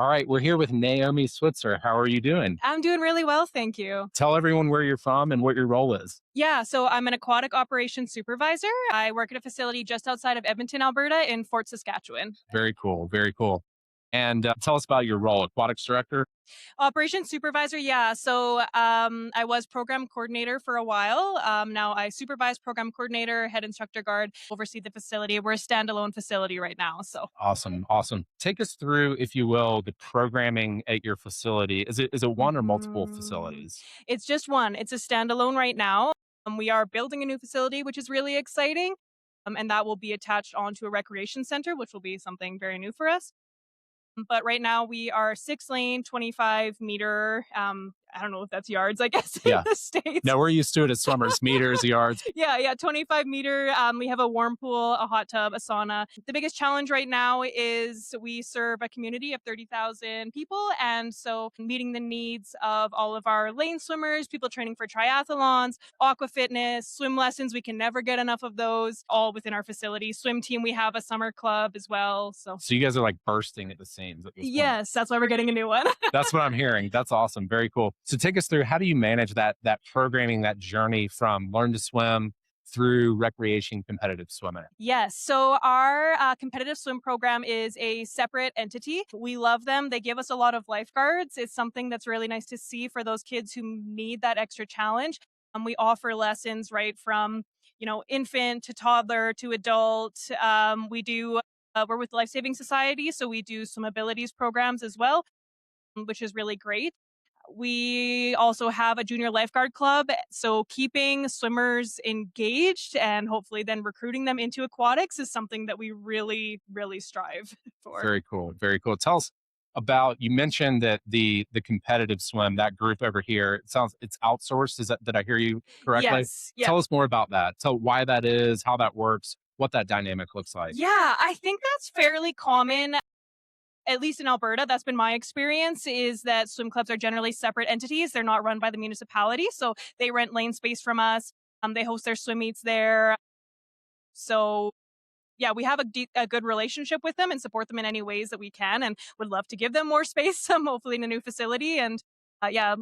All right, we're here with Naomi Switzer. How are you doing? I'm doing really well, thank you. Tell everyone where you're from and what your role is. Yeah, so I'm an aquatic operations supervisor. I work at a facility just outside of Edmonton, Alberta in Fort Saskatchewan. Very cool, very cool. And tell us about your role, aquatics director. Operations supervisor, yeah. So I was program coordinator for a while. Now I supervise program coordinator, head instructor guard, oversee the facility. We're a standalone facility right now. So Awesome, awesome. Take us through, if you will, the programming at your facility. Is it one or multiple Mhm. facilities? It's just one. It's a standalone right now. We are building a new facility, which is really exciting. And that will be attached onto a recreation center, which will be something very new for us. But right now we are 6 lane, 25 meter. I don't know if that's yards, I guess, in Yeah. the States. No, we're used to it as swimmers, meters, yards. Yeah, 25 meter. We have a warm pool, a hot tub, a sauna. The biggest challenge right now is we serve a community of 30,000 people. And so meeting the needs of all of our lane swimmers, people training for triathlons, aqua fitness, swim lessons. We can never get enough of those, all within our facility. Swim team, we have a summer club as well. So So you guys are like bursting at the seams at this point. yes, that's why we're getting a new one. That's what I'm hearing. That's awesome. Very cool. So take us through, how do you manage that programming, that journey from learn to swim through recreation competitive swimming? Yes. So our competitive swim program is a separate entity. We love them. They give us a lot of lifeguards. It's something that's really nice to see for those kids who need that extra challenge. We offer lessons right from, infant to toddler to adult. We do. We're with Life Saving Society, so we do some abilities programs as well, which is really great. We also have a junior lifeguard club. So keeping swimmers engaged and hopefully then recruiting them into aquatics is something that we really, really strive for. Very cool. Very cool. Tell us about, you mentioned that the competitive swim, that group over here, it sounds it's outsourced. Is that, did I hear you correctly? Yes. Yeah. Tell us more about that. Tell why that is, how that works, what that dynamic looks like. Yeah, I think that's fairly common, at least in Alberta. That's been my experience is that swim clubs are generally separate entities. They're not run by the municipality. So they rent lane space from us. They host their swim meets there. So yeah, we have a good relationship with them and support them in any ways that we can, and would love to give them more space, hopefully in a new facility. And yeah,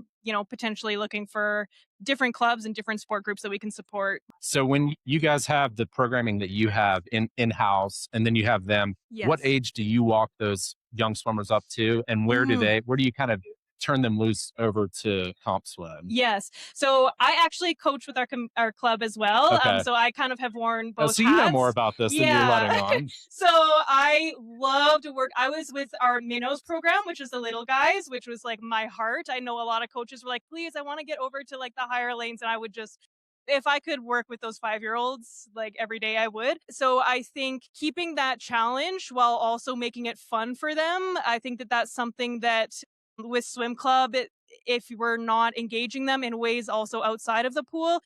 potentially looking for different clubs and different sport groups that we can support. So when you guys have the programming that you have in house, and then you have them, what Yes. age do you walk those young swimmers up to, and where do you kind of turn them loose over to comp swim? Yes. So I actually coach with our club as well. Okay. So I kind of have worn Oh, both so you know more hats. about this than you're letting Yeah. on. So I love to work. I was with our minnows program, which is the little guys, which was like my heart. I know a lot of coaches were like, please, I want to get over to like the higher lanes. And I would just, if I could work with those 5 year olds like every day, I would. So I think keeping that challenge while also making it fun for them, I think that that's something that with swim club, if we're not engaging them in ways also outside of the pool,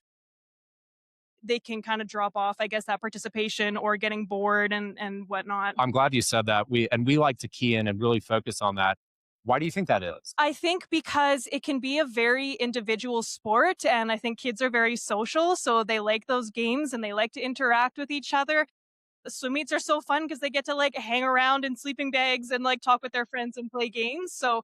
they can kind of drop off, I guess, that participation or getting bored and whatnot. I'm glad you said that. We like to key in and really focus on that. Why do you think that is? I think because it can be a very individual sport, and I think kids are very social, so they like those games and they like to interact with each other. The swim meets are so fun because they get to like hang around in sleeping bags and like talk with their friends and play games. So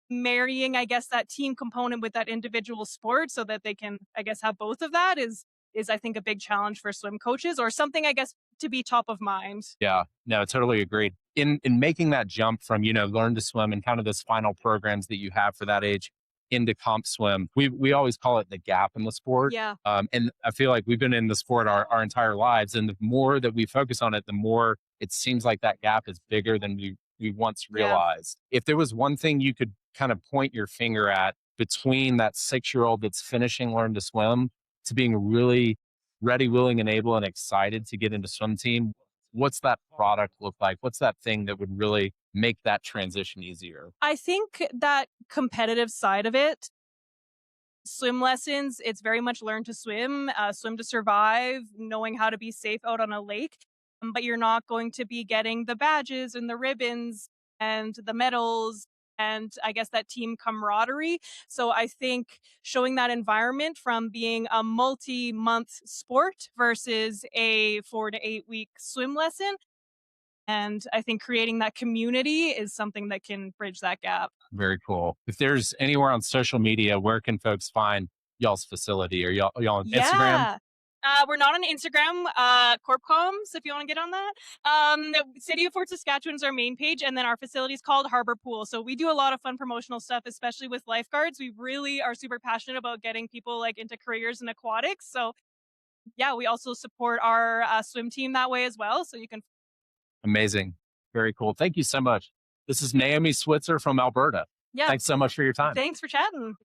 marrying, I guess, that team component with that individual sport so that they can, I guess, have both of that is I think a big challenge for swim coaches or something, I guess, to be top of mind. Yeah, no, totally agreed. In making that jump from, learn to swim and kind of those final programs that you have for that age into comp swim, we always call it the gap in the sport. Yeah. And I feel like we've been in the sport our entire lives, and the more that we focus on it, the more it seems like that gap is bigger than we once Yeah. realized. If there was one thing you could kind of point your finger at between that 6 year old that's finishing learn to swim to being really ready, willing, and able and excited to get into swim team, what's that product look like? What's that thing that would really make that transition easier? I think that competitive side of it, swim lessons, it's very much learn to swim, swim to survive, knowing how to be safe out on a lake. But you're not going to be getting the badges and the ribbons and the medals and I guess that team camaraderie. So I think showing that environment from being a multi-month sport versus a 4 to 8 week swim lesson, And I think creating that community is something that can bridge that gap. Very cool. If there's anywhere on social media, where can folks find y'all's facility? Or y'all on Instagram? Yeah. We're not on Instagram, Corpcoms, if you want to get on that. The City of Fort Saskatchewan's our main page, and then our facility is called Harbor Pool. So we do a lot of fun promotional stuff, especially with lifeguards. We really are super passionate about getting people like into careers in aquatics. So yeah, we also support our swim team that way as well. So you can, Amazing. Very cool. Thank you so much. This is Naomi Switzer from Alberta. yeah, Thanks so much for your time. thanks for chatting.